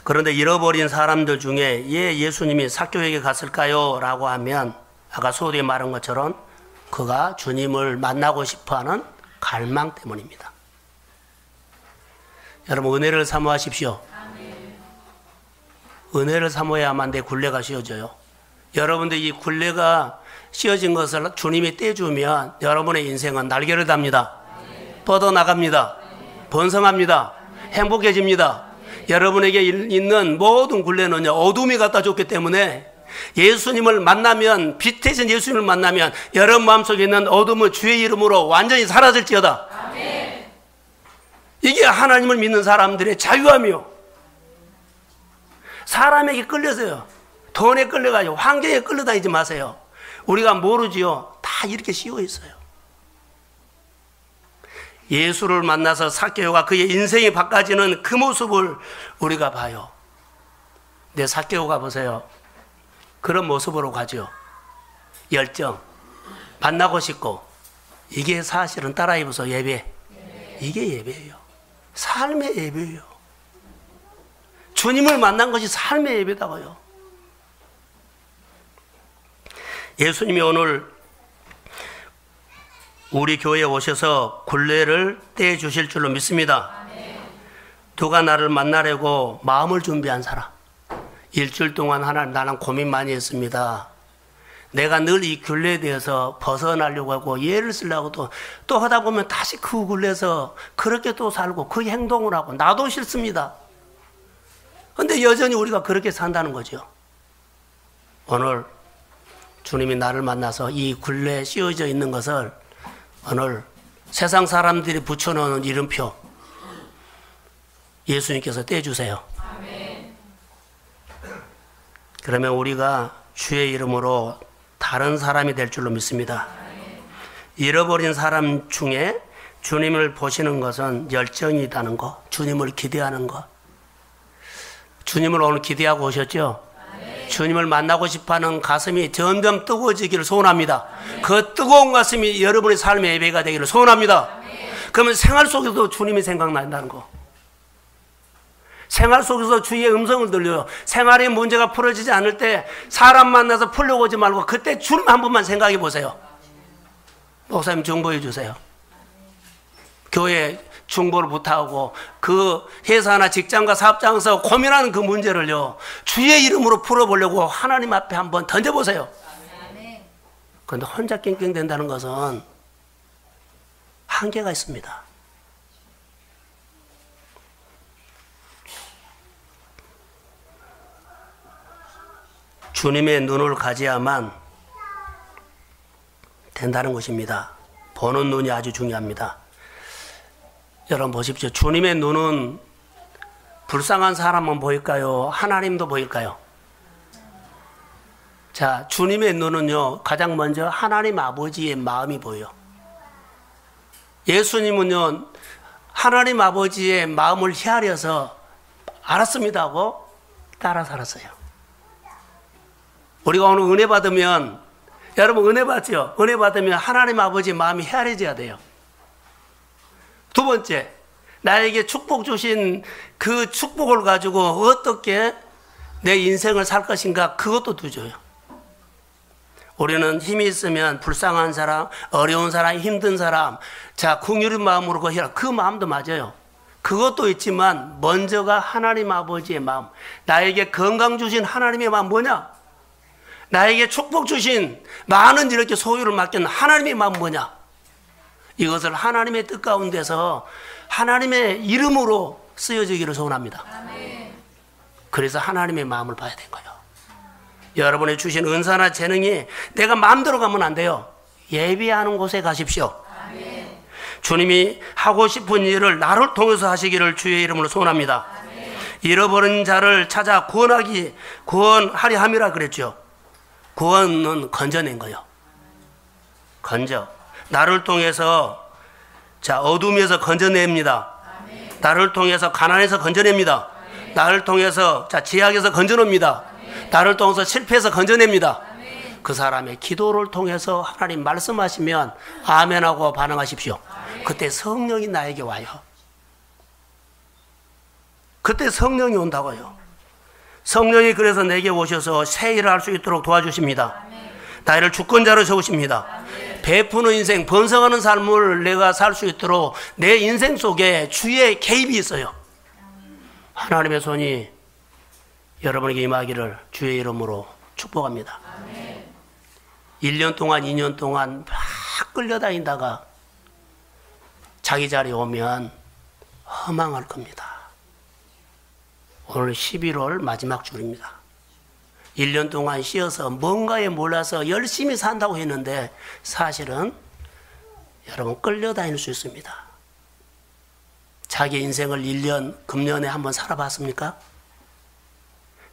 그런데 잃어버린 사람들 중에 왜 예수님이 삭개오에게 갔을까요? 라고 하면 아까 소두에 말한 것처럼 그가 주님을 만나고 싶어하는 갈망 때문입니다. 여러분, 은혜를 사모하십시오. 은혜를 사모해야만 내 굴레가 씌워져요. 여러분들 이 굴레가 씌워진 것을 주님이 떼주면 여러분의 인생은 날개를 답니다. 뻗어나갑니다. 번성합니다. 행복해집니다. 여러분에게 있는 모든 굴레는요, 어둠이 갖다 줬기 때문에 예수님을 만나면, 빛이신 예수님을 만나면 여러분 마음속에 있는 어둠은 주의 이름으로 완전히 사라질지어다. 아멘. 이게 하나님을 믿는 사람들의 자유함이요. 사람에게 끌려서요, 돈에 끌려가지고 환경에 끌려다니지 마세요. 우리가 모르지요. 다 이렇게 씌워 있어요. 예수를 만나서 삭개오가 그의 인생이 바꿔지는 그 모습을 우리가 봐요. 근데 삭개오가 보세요. 그런 모습으로 가죠. 열정, 만나고 싶고. 이게 사실은 따라해보세요. 예배. 이게 예배예요. 삶의 예배예요. 주님을 만난 것이 삶의 예배다고요. 예수님이 오늘 우리 교회에 오셔서 굴레를 떼주실 줄로 믿습니다. 누가 나를 만나려고 마음을 준비한 사람. 일주일 동안 하나님, 나는 고민 많이 했습니다. 내가 늘 이 굴레에 대해서 벗어나려고 하고 예를 쓰려고 또 하다 보면 다시 그 굴레에서 그렇게 또 살고 그 행동을 하고 나도 싫습니다. 그런데 여전히 우리가 그렇게 산다는 거죠. 오늘 주님이 나를 만나서 이 굴레에 씌워져 있는 것을 오늘 세상 사람들이 붙여놓은 이름표 예수님께서 떼주세요. 아멘. 그러면 우리가 주의 이름으로 다른 사람이 될 줄로 믿습니다. 아멘. 잃어버린 사람 중에 주님을 보시는 것은 열정이 있다는 것, 주님을 기대하는 것. 주님을 오늘 기대하고 오셨죠? 주님을 만나고 싶어하는 가슴이 점점 뜨거워지기를 소원합니다. 그 뜨거운 가슴이 여러분의 삶의 예배가 되기를 소원합니다. 그러면 생활 속에서도 주님이 생각난다는 거. 생활 속에서 주의 음성을 들려요. 생활의 문제가 풀어지지 않을 때 사람 만나서 풀려고 오지 말고 그때 주님 한 번만 생각해 보세요. 목사님 중보해 주세요. 교회 중보를 부탁하고 그 회사나 직장과 사업장에서 고민하는 그 문제를요, 주의 이름으로 풀어보려고 하나님 앞에 한번 던져보세요. 그런데 혼자 낑낑 된다는 것은 한계가 있습니다. 주님의 눈을 가져야만 된다는 것입니다. 보는 눈이 아주 중요합니다. 여러분 보십시오. 주님의 눈은 불쌍한 사람만 보일까요? 하나님도 보일까요? 자, 주님의 눈은요, 가장 먼저 하나님 아버지의 마음이 보여요. 예수님은요, 하나님 아버지의 마음을 헤아려서 알았습니다 하고 따라 살았어요. 우리가 오늘 은혜 받으면, 여러분 은혜 받죠? 은혜 받으면 하나님 아버지의 마음이 헤아려져야 돼요. 두 번째, 나에게 축복 주신 그 축복을 가지고 어떻게 내 인생을 살 것인가, 그것도 두줘요. 우리는 힘이 있으면 불쌍한 사람, 어려운 사람, 힘든 사람, 자, 긍휼의 마음으로 그 마음도 맞아요. 그것도 있지만 먼저가 하나님 아버지의 마음, 나에게 건강 주신 하나님의 마음 뭐냐? 나에게 축복 주신 많은 이렇게 소유를 맡긴 하나님의 마음 뭐냐? 이것을 하나님의 뜻 가운데서 하나님의 이름으로 쓰여지기를 소원합니다. 그래서 하나님의 마음을 봐야 된 거예요. 여러분이 주신 은사나 재능이 내가 마음대로 가면 안 돼요. 예비하는 곳에 가십시오. 아멘. 주님이 하고 싶은 일을 나를 통해서 하시기를 주의 이름으로 소원합니다. 아멘. 잃어버린 자를 찾아 구원하려 함이라 그랬죠. 구원은 건져낸 거예요. 건져. 나를 통해서 어둠에서 건져냅니다. 아멘. 나를 통해서 가난에서 건져냅니다. 아멘. 나를 통해서 제약에서 건져냅니다. 나를 통해서 실패해서 건져냅니다. 아멘. 그 사람의 기도를 통해서 하나님 말씀하시면 아멘하고 반응하십시오. 아멘. 그때 성령이 나에게 와요. 그때 성령이 온다고요. 성령이 그래서 내게 오셔서 새 일을 할 수 있도록 도와주십니다. 아멘. 나를 주권자로 세우십니다. 아멘. 베푸는 인생, 번성하는 삶을 내가 살 수 있도록 내 인생 속에 주의 개입이 있어요. 하나님의 손이 여러분에게 임하기를 주의 이름으로 축복합니다. 아멘. 1년 동안 2년 동안 막 끌려다니다가 자기 자리에 오면 허망할 겁니다. 오늘 11월 마지막 주입니다. 1년 동안 쉬어서 뭔가에 몰라서 열심히 산다고 했는데 사실은 여러분 끌려다닐 수 있습니다. 자기 인생을 1년, 금년에 한번 살아봤습니까?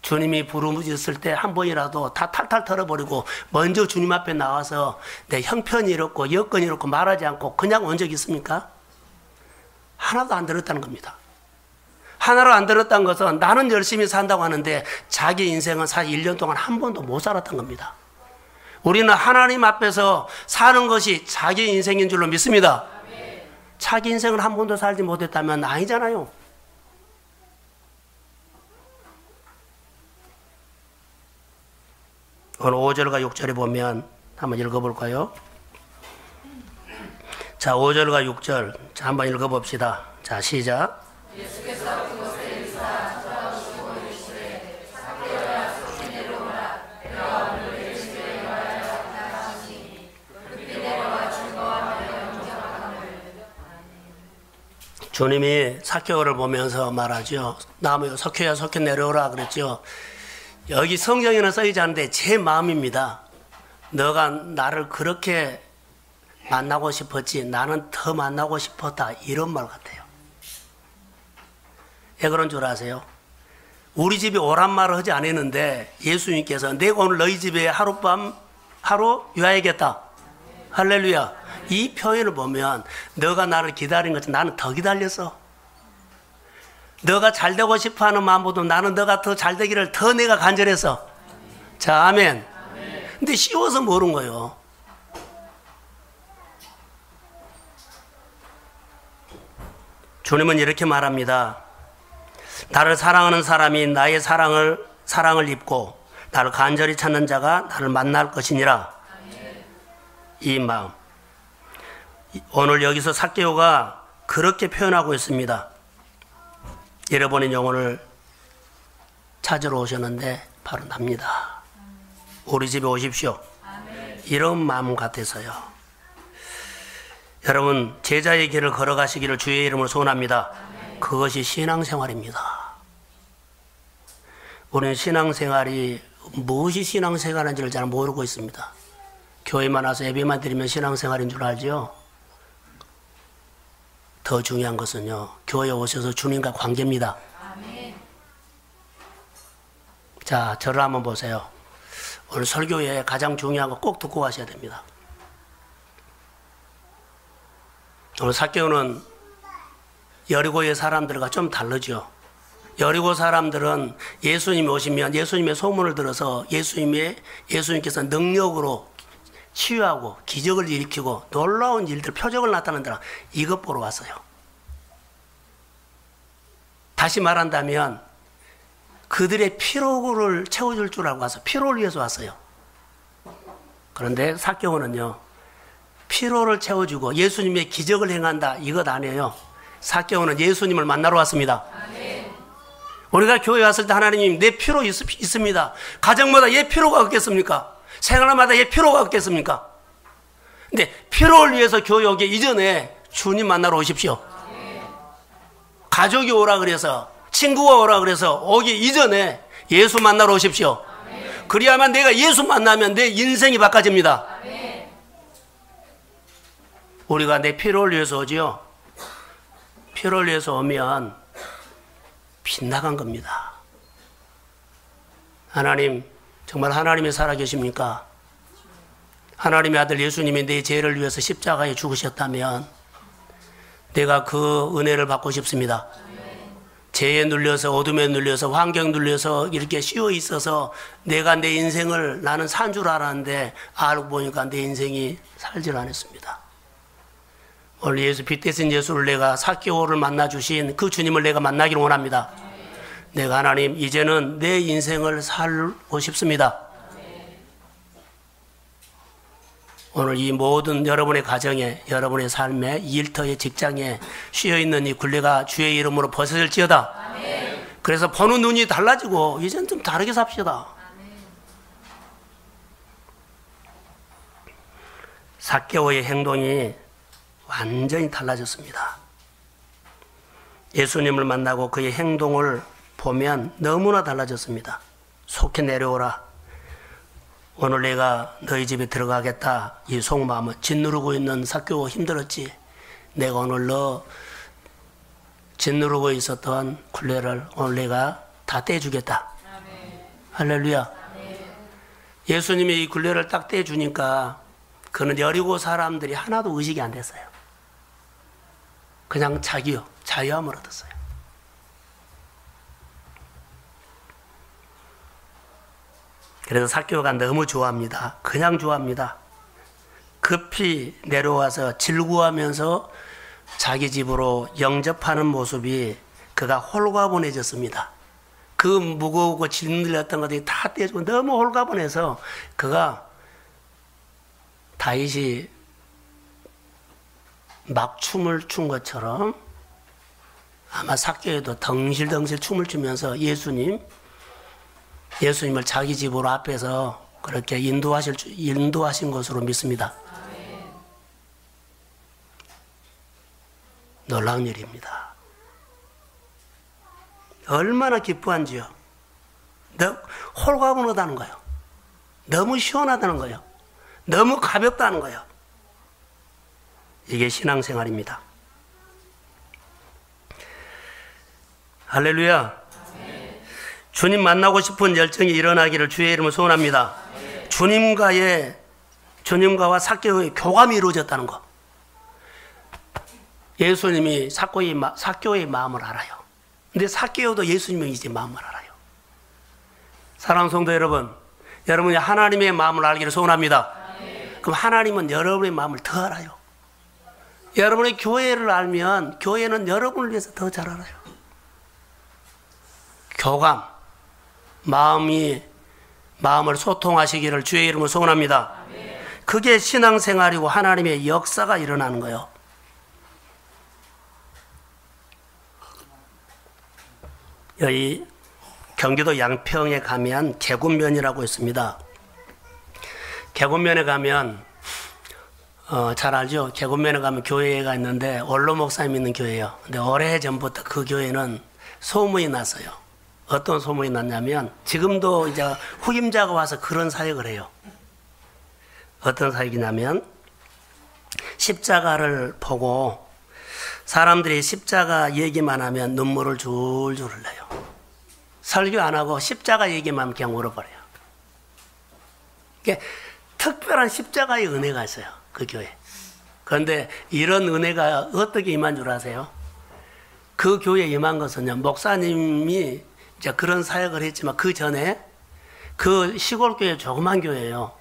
주님이 부르짖었을 때 한 번이라도 다 탈탈 털어버리고 먼저 주님 앞에 나와서 내 형편이 이렇고 여건이 이렇고 말하지 않고 그냥 온 적 있습니까? 하나도 안 들었다는 겁니다. 하나로 안 들었다는 것은 나는 열심히 산다고 하는데 자기 인생은 사실 1년 동안 한 번도 못 살았던 겁니다. 우리는 하나님 앞에서 사는 것이 자기 인생인 줄로 믿습니다. 자기 인생을 한 번도 살지 못했다면 아니잖아요. 오늘 5절과 6절에 보면 한번 읽어볼까요? 자, 5절과 6절 자, 한번 읽어봅시다. 자, 시작. 예수께서 그곳에 이르사 찾아오시고 이르시되 삭개오야 속히 내려오라 내가 오늘 내 집에 영화를 나타나시니 그때 내려와 즐거워하며 영접하노라. 주님이 삭개오를 보면서 말하죠. 나무요 삭개오야 속히 내려오라 그랬죠. 여기 성경에는 써있지 않은데 제 마음입니다. 너가 나를 그렇게 만나고 싶었지 나는 더 만나고 싶었다 이런 말 같아요. 왜 그런 줄 아세요? 우리 집에 오란 말을 하지 않았는데 예수님께서 내가 오늘 너희 집에 하루 유하야겠다. 할렐루야. 이 표현을 보면 너가 나를 기다린 것처럼 나는 더 기다렸어. 너가 잘되고 싶어하는 마음보다 나는 너가 더 잘되기를 더 내가 간절했어. 자, 아멘. 근데 쉬워서 모르는 거예요. 주님은 이렇게 말합니다. 나를 사랑하는 사람이 나의 사랑을 입고 나를 간절히 찾는 자가 나를 만날 것이니라. 이 마음. 오늘 여기서 삭개오가 그렇게 표현하고 있습니다. 잃어버린 영혼을 찾으러 오셨는데 바로 납니다. 우리 집에 오십시오. 이런 마음 같아서요. 여러분 제자의 길을 걸어가시기를 주의 이름으로 소원합니다. 그것이 신앙생활입니다. 우리는 신앙생활이 무엇이 신앙생활인지를 잘 모르고 있습니다. 교회만 와서 예배만 드리면 신앙생활인 줄 알죠? 더 중요한 것은요, 교회에 오셔서 주님과 관계입니다. 아멘. 자, 저를 한번 보세요. 오늘 설교에 가장 중요한 거 꼭 듣고 가셔야 됩니다. 오늘 삭개오는 여리고의 사람들과 좀 다르죠. 여리고 사람들은 예수님이 오시면 예수님의 소문을 들어서 예수님께서 능력으로 치유하고 기적을 일으키고 놀라운 일들, 표적을 나타낸다. 이것 보러 왔어요. 다시 말한다면 그들의 피로를 채워줄 줄 알고 와서 피로를 위해서 왔어요. 그런데 삭개오는요, 피로를 채워주고 예수님의 기적을 행한다, 이것 아니에요. 삭개오는 예수님을 만나러 왔습니다. 우리가 교회 왔을 때 하나님 내 필요 있습니다. 가정마다 예 필요가 없겠습니까? 생활마다 예 필요가 없겠습니까? 근데 필요를 위해서 교회 오기 이전에 주님 만나러 오십시오. 가족이 오라 그래서, 친구가 오라 그래서 오기 이전에 예수 만나러 오십시오. 그래야만 내가 예수 만나면 내 인생이 바꿔집니다. 우리가 내 필요를 위해서 오지요. 필요를 위해서 오면 빗나간 겁니다. 하나님, 정말 하나님이 살아계십니까? 하나님의 아들 예수님이 내 죄를 위해서 십자가에 죽으셨다면 내가 그 은혜를 받고 싶습니다. 죄에 눌려서, 어둠에 눌려서, 환경 눌려서 이렇게 씌워 있어서 내가 내 인생을 나는 산 줄 알았는데 알고 보니까 내 인생이 살질 않았습니다. 오늘 예수, 빛 대신 예수를 내가 삭개오를 만나주신 그 주님을 내가 만나기를 원합니다. 내가 하나님 이제는 내 인생을 살고 싶습니다. 오늘 이 모든 여러분의 가정에, 여러분의 삶에, 일터에, 직장에 쉬어있는 이 굴레가 주의 이름으로 벗어질지어다. 그래서 보는 눈이 달라지고 이제는 좀 다르게 삽시다. 삭개오의 행동이 완전히 달라졌습니다. 예수님을 만나고 그의 행동을 보면 너무나 달라졌습니다. 속히 내려오라. 오늘 내가 너희 집에 들어가겠다. 이 속마음은 짓누르고 있는 삭개오 힘들었지. 내가 오늘 너 짓누르고 있었던 굴레를 오늘 내가 다 떼주겠다. 할렐루야. 예수님이 이 굴레를 딱 떼주니까 그는 여리고 사람들이 하나도 의식이 안 됐어요. 그냥 자유함을 얻었어요. 그래서 삭개오가 너무 좋아합니다. 그냥 좋아합니다. 급히 내려와서 질구하면서 자기 집으로 영접하는 모습이 그가 홀가분해졌습니다. 그 무거우고 짓눌렸던 것들이 다 떼주고 너무 홀가분해서 그가 다윗이 막 춤을 춘 것처럼 아마 삭개오도 덩실덩실 춤을 추면서 예수님을 자기 집으로 앞에서 그렇게 인도하신 것으로 믿습니다. 놀라운 일입니다. 얼마나 기뻐한지요. 홀가분하다는 거예요. 너무 시원하다는 거예요. 너무 가볍다는 거예요. 이게 신앙생활입니다. 할렐루야. 주님 만나고 싶은 열정이 일어나기를 주의 이름으로 소원합니다. 주님과와 삭개오의 교감이 이루어졌다는 것. 예수님이 삭개오의 마음을 알아요. 근데 삭개오도 예수님의 이제 마음을 알아요. 사랑하는 성도 여러분, 여러분이 하나님의 마음을 알기를 소원합니다. 그럼 하나님은 여러분의 마음을 더 알아요. 여러분의 교회를 알면 교회는 여러분을 위해서 더 잘 알아요. 교감, 마음을 소통하시기를 주의 이름으로 소원합니다. 그게 신앙생활이고 하나님의 역사가 일어나는 거예요. 여기 경기도 양평에 가면 계곡면이라고 있습니다. 계곡면에 가면 잘 알죠? 계곡면에 가면 교회가 있는데 원로 목사님 있는 교회예요. 근데 오래전부터 그 교회는 소문이 났어요. 어떤 소문이 났냐면 지금도 이제 후임자가 와서 그런 사역을 해요. 어떤 사역이냐면 십자가를 보고 사람들이 십자가 얘기만 하면 눈물을 줄줄 흘려요. 설교 안 하고 십자가 얘기만 그냥 울어버려요. 이게 특별한 십자가의 은혜가 있어요. 그 교회. 그런데 이런 은혜가 어떻게 임한 줄 아세요? 그 교회에 임한 것은요, 목사님이 이제 그런 사역을 했지만 그 전에 그 시골 교회 조그만 교회예요.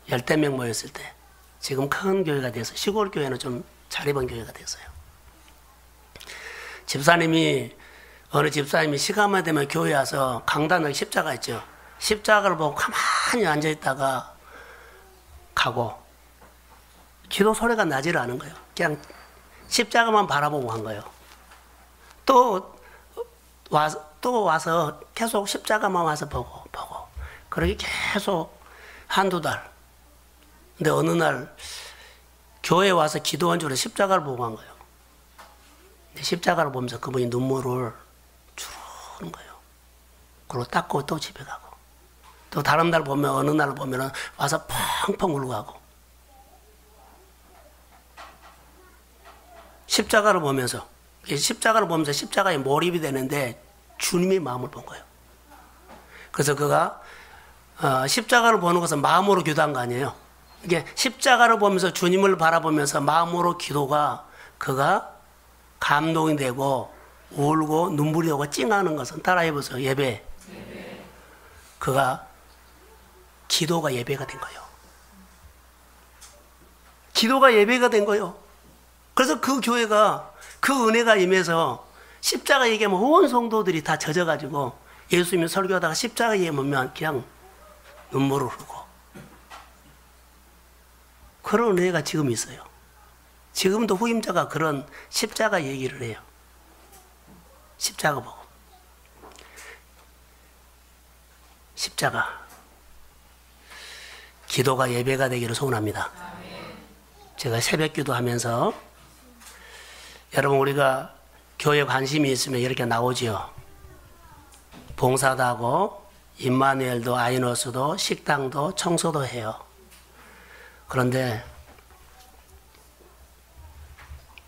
10명 모였을 때. 지금 큰 교회가 돼서 시골 교회는 좀 잘 입은 교회가 됐어요. 어느 집사님이 시간만 되면 교회 와서 강단에 십자가 있죠. 십자가를 보고 가만히 앉아있다가 가고 기도 소리가 나지를 않은 거예요. 그냥 십자가만 바라보고 간 거예요. 또 와서 계속 십자가만 와서 보고 그렇게 계속 한두 달. 근데 어느 날 교회에 와서 기도한 줄에 십자가를 보고 간 거예요. 근데 십자가를 보면서 그분이 눈물을 주르는 거예요. 그리고 닦고 또 집에 가고 또 다른 날 보면 어느 날 보면 와서 펑펑 울고 가고 십자가를 보면서 십자가에 몰입이 되는데 주님의 마음을 본 거예요. 그래서 그가 십자가를 보는 것은 마음으로 기도한 거 아니에요. 이게 십자가를 보면서 주님을 바라보면서 마음으로 기도가 그가 감동이 되고 울고 눈물이 오고 찡하는 것은 따라해 보세요. 예배. 그가 기도가 예배가 된 거예요. 기도가 예배가 된 거예요. 그래서 그 교회가 그 은혜가 임해서 십자가 얘기하면 온 성도들이 다 젖어가지고 예수님이 설교하다가 십자가 얘기하면 그냥 눈물을 흘리고 그런 은혜가 지금 있어요. 지금도 후임자가 그런 십자가 얘기를 해요. 십자가 보고 십자가 기도가 예배가 되기를 소원합니다. 제가 새벽 기도하면서 여러분 우리가 교회 관심이 있으면 이렇게 나오지요. 봉사도 하고 임마누엘도 아이노스도 식당도 청소도 해요. 그런데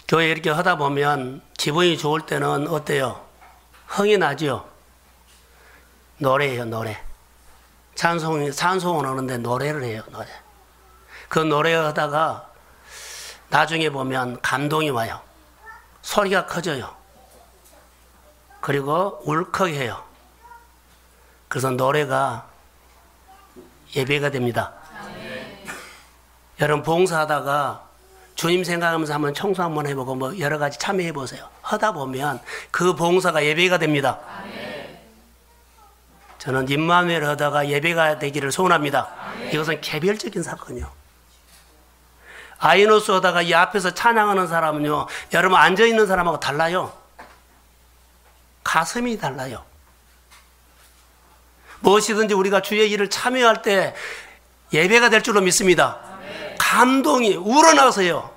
교회 이렇게 하다 보면 기분이 좋을 때는 어때요? 흥이 나죠? 노래예요, 노래. 찬송은 하는데 노래를 해요, 노래. 그 노래 하다가 나중에 보면 감동이 와요. 소리가 커져요. 그리고 울컥해요. 그래서 노래가 예배가 됩니다. 여러분 봉사하다가 주님 생각하면서 한번 청소 한번 해보고 뭐 여러 가지 참여해 보세요. 하다 보면 그 봉사가 예배가 됩니다. 저는 임마누엘 하다가 예배가 되기를 소원합니다. 이것은 개별적인 사건이요. 아이노스 하다가 이 앞에서 찬양하는 사람은요, 여러분 앉아있는 사람하고 달라요. 가슴이 달라요. 무엇이든지 우리가 주의 일을 참여할 때 예배가 될 줄로 믿습니다. 감동이 우러나서요.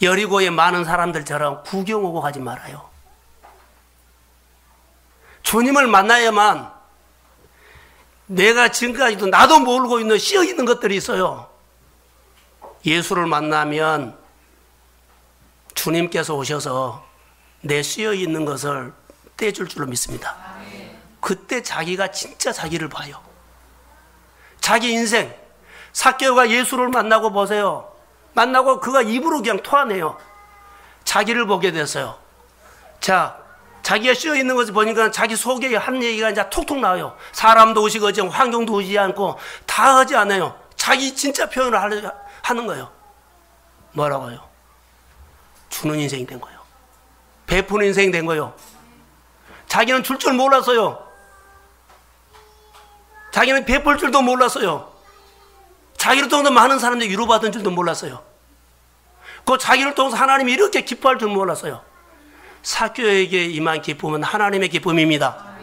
여리고의 많은 사람들처럼 구경 오고 가지 말아요. 주님을 만나야만 내가 지금까지도 나도 모르고 있는 씌어 있는 것들이 있어요. 예수를 만나면 주님께서 오셔서 내 씌어 있는 것을 떼줄 줄로 믿습니다. 그때 자기가 진짜 자기를 봐요. 자기 인생. 삭개오가 예수를 만나고 보세요. 만나고 그가 입으로 그냥 토하네요. 자기를 보게 됐어요. 자, 자기가 씌어 있는 것을 보니까 자기 속에 한 얘기가 이제 톡톡 나와요. 사람도 오시고 환경도 오지 않고 다 하지 않아요. 자기 진짜 표현을 하는 거예요. 뭐라고요? 주는 인생이 된 거예요. 베푸는 인생이 된 거예요. 자기는 줄 줄 몰랐어요. 자기는 베풀 줄도 몰랐어요. 자기를 통해서 많은 사람들이 위로받은 줄도 몰랐어요. 그 자기를 통해서 하나님이 이렇게 기뻐할 줄 몰랐어요. 삭개오에게 임한 기쁨은 하나님의 기쁨입니다.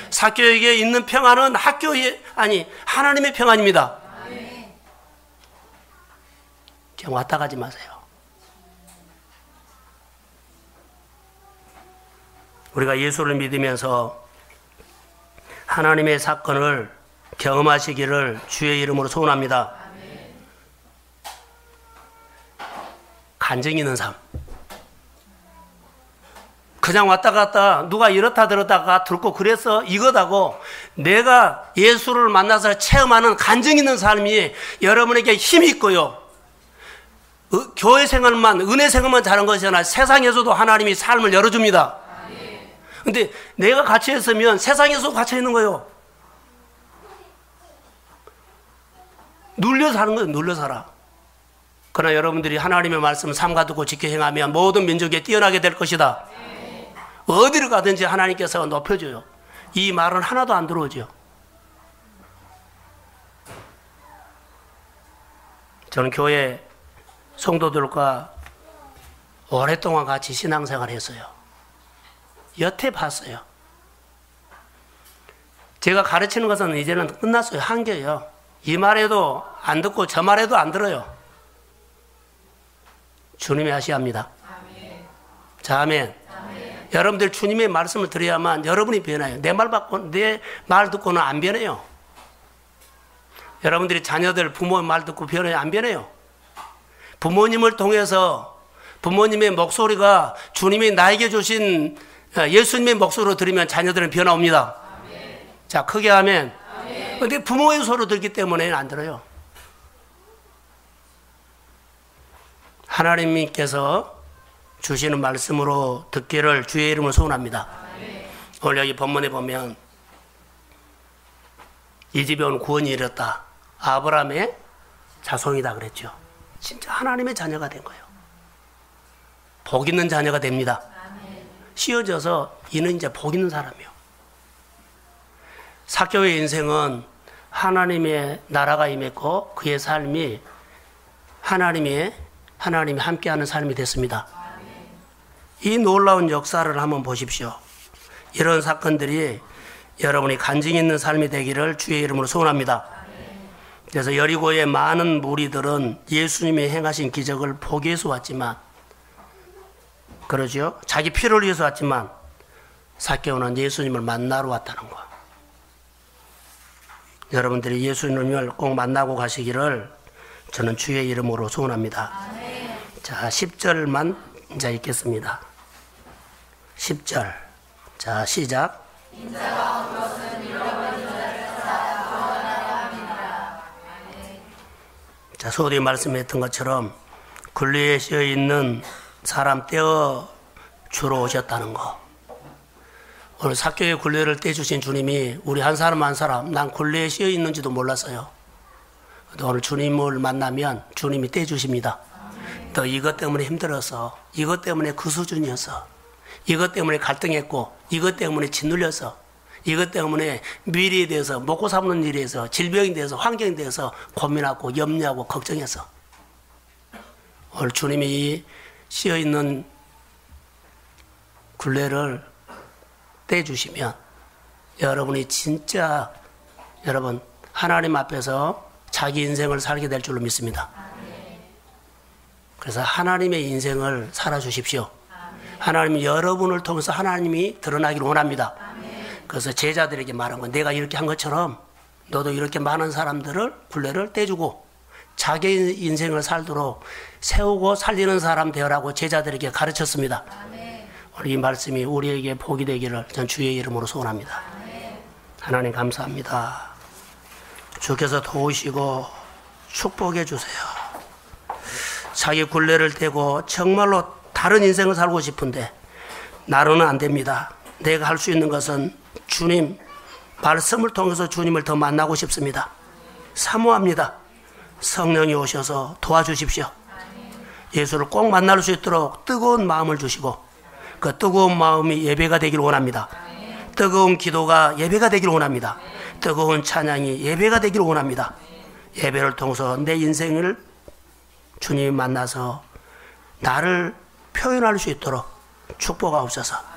삭개오에게 있는 평안은 하나님의 평안입니다. 그냥 왔다 가지 마세요. 우리가 예수를 믿으면서 하나님의 사건을 경험하시기를 주의 이름으로 소원합니다. 간증 있는 삶. 그냥 왔다 갔다 누가 이렇다 들었다가 듣고 그래서 이거다고 내가 예수를 만나서 체험하는 간증 있는 삶이 여러분에게 힘이 있고요. 교회 생활만, 은혜 생활만 잘한 것이 아니라 세상에서도 하나님이 삶을 열어줍니다. 근데 내가 갇혀있으면 세상에서도 갇혀있는 거예요. 눌려 사는 거예요. 눌려 살아. 그러나 여러분들이 하나님의 말씀을 삼가 듣고 지켜 행하면 모든 민족에 뛰어나게 될 것이다. 어디를 가든지 하나님께서 높여줘요. 이 말은 하나도 안 들어오죠. 저는 교회 성도들과 오랫동안 같이 신앙생활을 했어요. 여태 봤어요. 제가 가르치는 것은 이제는 끝났어요. 한계예요. 이 말에도 안 듣고 저 말에도 안 들어요. 주님이 하셔야 합니다. 자, 아멘. 여러분들 주님의 말씀을 드려야만 여러분이 변해요. 내 말 듣고는 안 변해요. 여러분들이 자녀들 부모의 말 듣고 변해요? 안 변해요? 부모님을 통해서 부모님의 목소리가 주님이 나에게 주신 예수님의 목소리로 들으면 자녀들은 변화옵니다. 아멘. 자, 크게 하면. 근데 부모의 소리로 듣기 때문에 안 들어요. 하나님께서 주시는 말씀으로 듣기를 주의 이름으로 소원합니다. 아멘. 오늘 여기 본문에 보면 이 집에 온 구원이 이르렀다. 아브라함의 자손이다 그랬죠. 진짜 하나님의 자녀가 된 거예요. 복 있는 자녀가 됩니다. 씌어져서 이는 이제 복 있는 사람이요. 삭개오의 인생은 하나님의 나라가 임했고 그의 삶이 하나님이 함께하는 삶이 됐습니다. 이 놀라운 역사를 한번 보십시오. 이런 사건들이 여러분이 간증 있는 삶이 되기를 주의 이름으로 소원합니다. 그래서 여리고의 많은 무리들은 예수님이 행하신 기적을 보기 위해서 왔지만, 그러죠? 자기 피를 위해서 왔지만 삭개오는 예수님을 만나러 왔다는 거. 여러분들이 예수님을 꼭 만나고 가시기를 저는 주의 이름으로 소원합니다. 아멘. 자, 10절만 이제 읽겠습니다. 10절. 자, 시작. 인자가 온 것은 잃어버린 자를 찾아 구원하려 함이니라. 자, 소리 말씀했던 것처럼 굴리에 씌어 있는 사람 떼어 주러 오셨다는 거. 오늘 삭개오의 굴레를 떼주신 주님이 우리 한 사람 한 사람, 난 굴레에 씌어 있는지도 몰랐어요. 오늘 주님을 만나면 주님이 떼주십니다. 또 이것 때문에 힘들어서, 이것 때문에 그 수준이어서, 이것 때문에 갈등했고, 이것 때문에 짓눌려서, 이것 때문에 미래에 대해서, 먹고 사는 일에 대해서, 질병에 대해서, 환경에 대해서 고민하고 염려하고 걱정해서 오늘 주님이 씌어 있는 굴레를 떼주시면 여러분이 진짜 여러분 하나님 앞에서 자기 인생을 살게 될 줄로 믿습니다. 그래서 하나님의 인생을 살아주십시오. 하나님은 여러분을 통해서 하나님이 드러나기를 원합니다. 그래서 제자들에게 말한 건 내가 이렇게 한 것처럼 너도 이렇게 많은 사람들을 굴레를 떼주고 자기 인생을 살도록 세우고 살리는 사람 되어라고 제자들에게 가르쳤습니다. 오늘 이 말씀이 우리에게 복이 되기를 전 주의 이름으로 소원합니다. 하나님 감사합니다. 주께서 도우시고 축복해 주세요. 자기 굴레를 떼고 정말로 다른 인생을 살고 싶은데 나로는 안 됩니다. 내가 할 수 있는 것은 주님 말씀을 통해서 주님을 더 만나고 싶습니다. 사모합니다. 성령이 오셔서 도와주십시오. 예수를 꼭 만날 수 있도록 뜨거운 마음을 주시고 그 뜨거운 마음이 예배가 되기를 원합니다. 뜨거운 기도가 예배가 되기를 원합니다. 뜨거운 찬양이 예배가 되기를 원합니다. 예배를 통해서 내 인생을 주님이 만나서 나를 표현할 수 있도록 축복하옵소서.